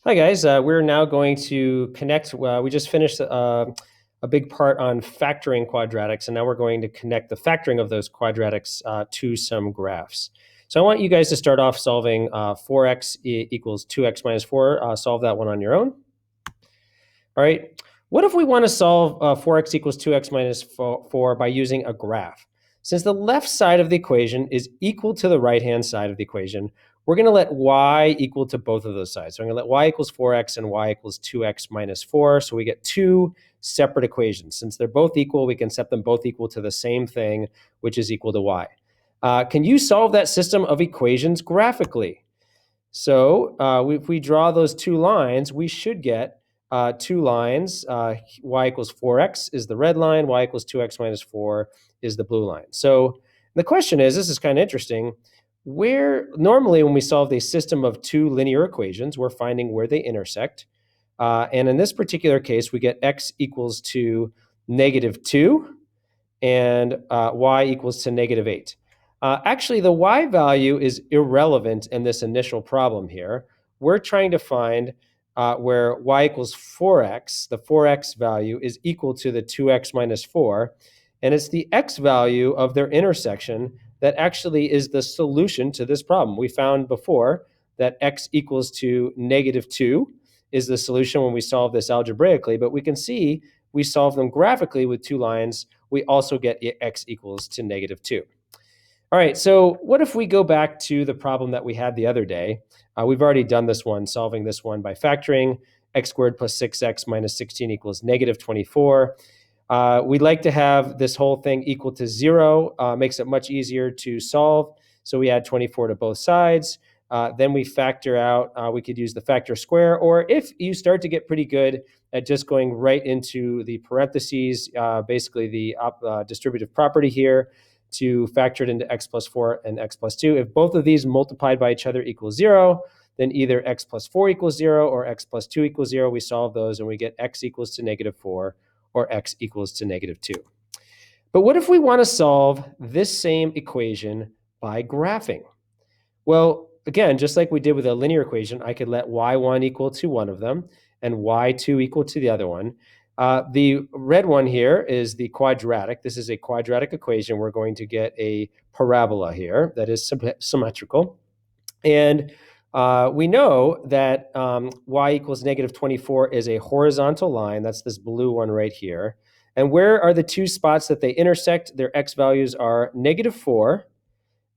Hi guys, we're now going to connect. We just finished a big part on factoring quadratics, and now we're going to connect the factoring of those quadratics to some graphs. So I want you guys to start off solving 4x equals 2x minus 4. Solve that one on your own. All right. What if we want to solve 4x equals 2x minus 4 by using a graph? Since the left side of the equation is equal to the right-hand side of the equation, we're going to let y equal to both of those sides. So I'm going to let y equals 4x and y equals 2x minus 4. So we get two separate equations. Since they're both equal, we can set them both equal to the same thing, which is equal to y. Can you solve that system of equations graphically? So if we draw those two lines, we should get two lines. Y equals 4x is the red line, y equals 2x minus 4 is the blue line. So the question is, this is kind of interesting, where normally when we solve a system of two linear equations, we're finding where they intersect. And in this particular case, we get x equals to -2 and y equals to -8. Actually, the y value is irrelevant in this initial problem here. We're trying to find where y equals 4x, the 4x value is equal to the 2x minus 4, and it's the x value of their intersection that actually is the solution to this problem. We found before that x equals to -2 is the solution when we solve this algebraically, but we can see we solve them graphically with two lines. We also get x equals to -2. All right, so what if we go back to the problem that we had the other day? We've already done this one, solving this one by factoring. X squared plus 6x minus 16 equals -24. We'd like to have this whole thing equal to 0. Makes it much easier to solve. So we add 24 to both sides. Then we factor out, we could use the factor square, or if you start to get pretty good at just going right into the parentheses, basically the distributive property here, to factor it into x plus 4 and x plus 2. If both of these multiplied by each other equals 0, then either x plus 4 equals 0 or x plus 2 equals 0. We solve those and we get x equals to -4 or x equals to -2. But what if we want to solve this same equation by graphing? Well, again, just like we did with a linear equation, I could let y1 equal to one of them and y2 equal to the other one. The red one here is the quadratic. This is a quadratic equation. We're going to get a parabola here that is symmetrical. And we know that y equals -24 is a horizontal line. That's this blue one right here. And where are the two spots that they intersect? Their x values are -4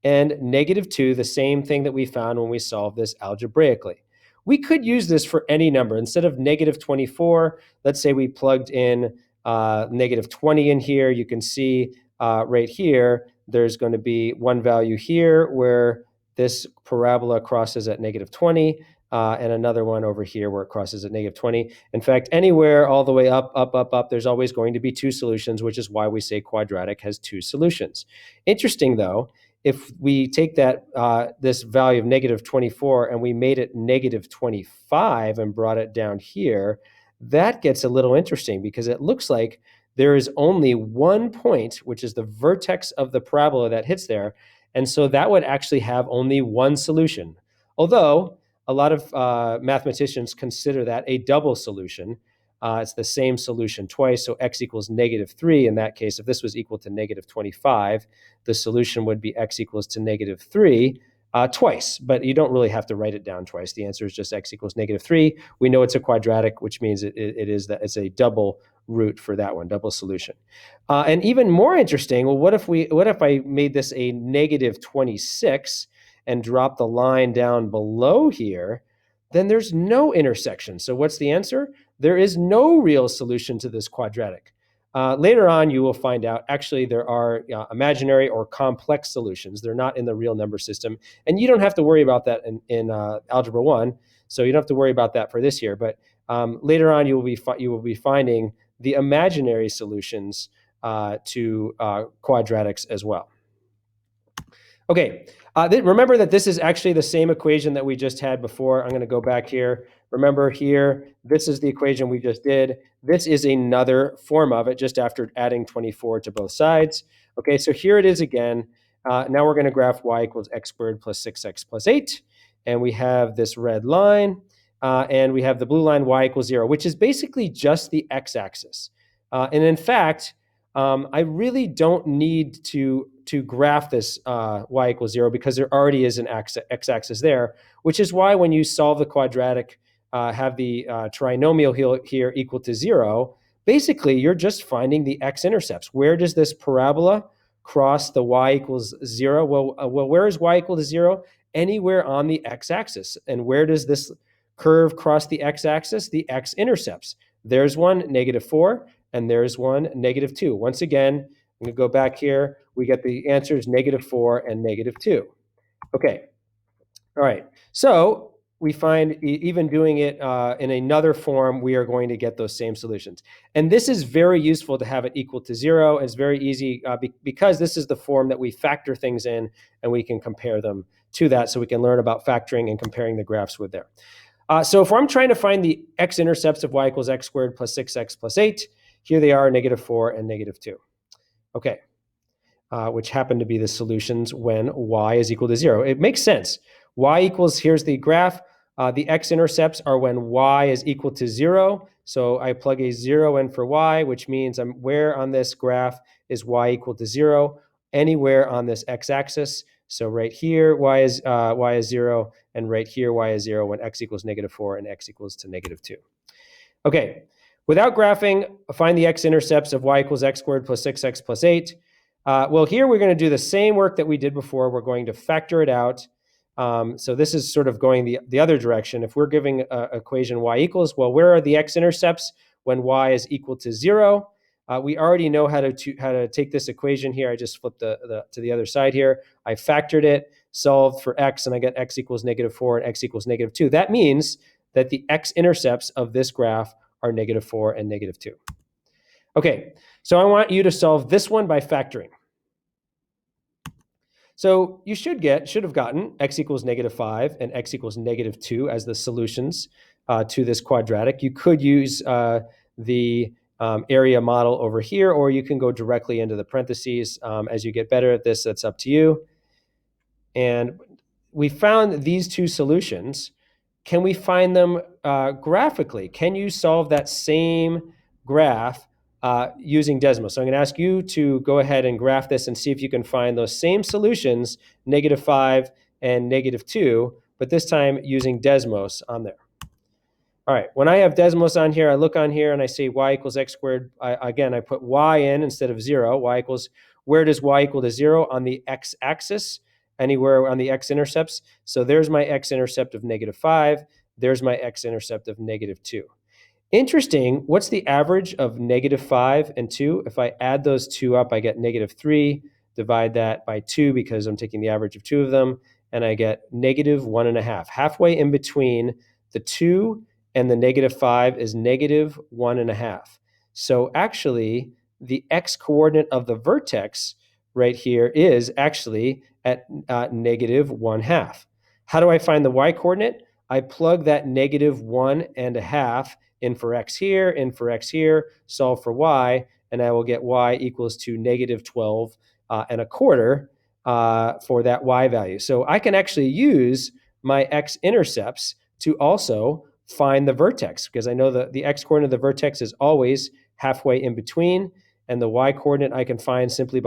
and -2, the same thing that we found when we solved this algebraically. We could use this for any number. Instead of -24, let's say we plugged in -20 in here. You can see right here, there's going to be one value here where this parabola crosses at -20, and another one over here where it crosses at -20. In fact, anywhere all the way up, up, up, up, there's always going to be two solutions, which is why we say quadratic has two solutions. Interesting, though, if we take that this value of -24 and we made it -25 and brought it down here, that gets a little interesting because it looks like there is only one point, which is the vertex of the parabola that hits there. And so that would actually have only one solution. Although a lot of mathematicians consider that a double solution. It's the same solution twice, so x equals -3. In that case, if this was equal to -25, the solution would be x equals to -3 twice, but you don't really have to write it down twice. The answer is just x equals -3. We know it's a quadratic, which means it's a double root for that one, double solution. And even more interesting, well, what if I made this a -26 and dropped the line down below here? Then there's no intersection. So what's the answer? There is no real solution to this quadratic. Later on, you will find out, actually, there are imaginary or complex solutions. They're not in the real number system. And you don't have to worry about that in Algebra 1. So you don't have to worry about that for this year. But later on, you will be finding the imaginary solutions to quadratics as well. Okay, remember that this is actually the same equation that we just had before. I'm going to go back here. Remember here, this is the equation we just did. This is another form of it, just after adding 24 to both sides. Okay, so here it is again. Now we're going to graph y equals x squared plus 6x plus 8. And we have this red line. and we have the blue line y equals 0, which is basically just the x-axis. And in fact, I really don't need to graph this y equals 0 because there already is an x-axis there, which is why when you solve the quadratic, have the trinomial here equal to 0, basically you're just finding the x-intercepts. Where does this parabola cross the y equals 0? Well, where is y equal to 0? Anywhere on the x-axis. And where does this curve cross the x-axis? The x-intercepts. There's one, -4, and there's one, -2. Once again, I'm going to go back here. We get the answers -4 and -2. Okay. All right. So we find even doing it in another form, we are going to get those same solutions. And this is very useful to have it equal to 0. It's very easy because this is the form that we factor things in, and we can compare them to that, so we can learn about factoring and comparing the graphs with there. So if I'm trying to find the x-intercepts of y equals x squared plus 6x plus 8, here they are, -4 and -2. Okay, which happen to be the solutions when y is equal to 0. It makes sense. Y equals, here's the graph. The x-intercepts are when y is equal to 0. So I plug a 0 in for y, which means where on this graph is y equal to 0? Anywhere on this x-axis. So right here, y is 0, and right here, y is 0 when x equals -4 and x equals to -2. Okay, without graphing, find the x-intercepts of y equals x squared plus 6x plus 8. Well, here we're going to do the same work that we did before. We're going to factor it out. So this is sort of going the other direction. If we're giving an equation y equals, well, where are the x-intercepts when y is equal to 0? We already know how to take this equation here. I just flipped to the other side here. I factored it, solved for x, and I get x equals -4 and x equals -2. That means that the x-intercepts of this graph are -4 and -2. Okay, so I want you to solve this one by factoring. So you should have gotten x equals -5 and x equals -2 as the solutions to this quadratic. You could use the area model over here, or you can go directly into the parentheses. As you get better at this, that's up to you. And we found these two solutions. Can we find them graphically? Can you solve that same graph using Desmos? So I'm going to ask you to go ahead and graph this and see if you can find those same solutions, -5 and -2, but this time using Desmos on there. All right, when I have Desmos on here, I look on here and I say y equals x squared. Again, I put y in instead of 0. Y equals, where does y equal to 0? On the x-axis, anywhere on the x-intercepts. So there's my x-intercept of -5. There's my x-intercept of -2. Interesting, what's the average of -5 and 2? If I add those two up, I get -3. Divide that by 2 because I'm taking the average of two of them, and I get -1.5. Halfway in between the 2 and the -5 is -1.5. So actually, the x-coordinate of the vertex right here is actually at -1/2. How do I find the y-coordinate? I plug that -1.5 in for x here, in for x here, solve for y, and I will get y equals to -12.25 for that y value. So I can actually use my x-intercepts to also find the vertex, because I know the x-coordinate of the vertex is always halfway in between, and the y-coordinate I can find simply by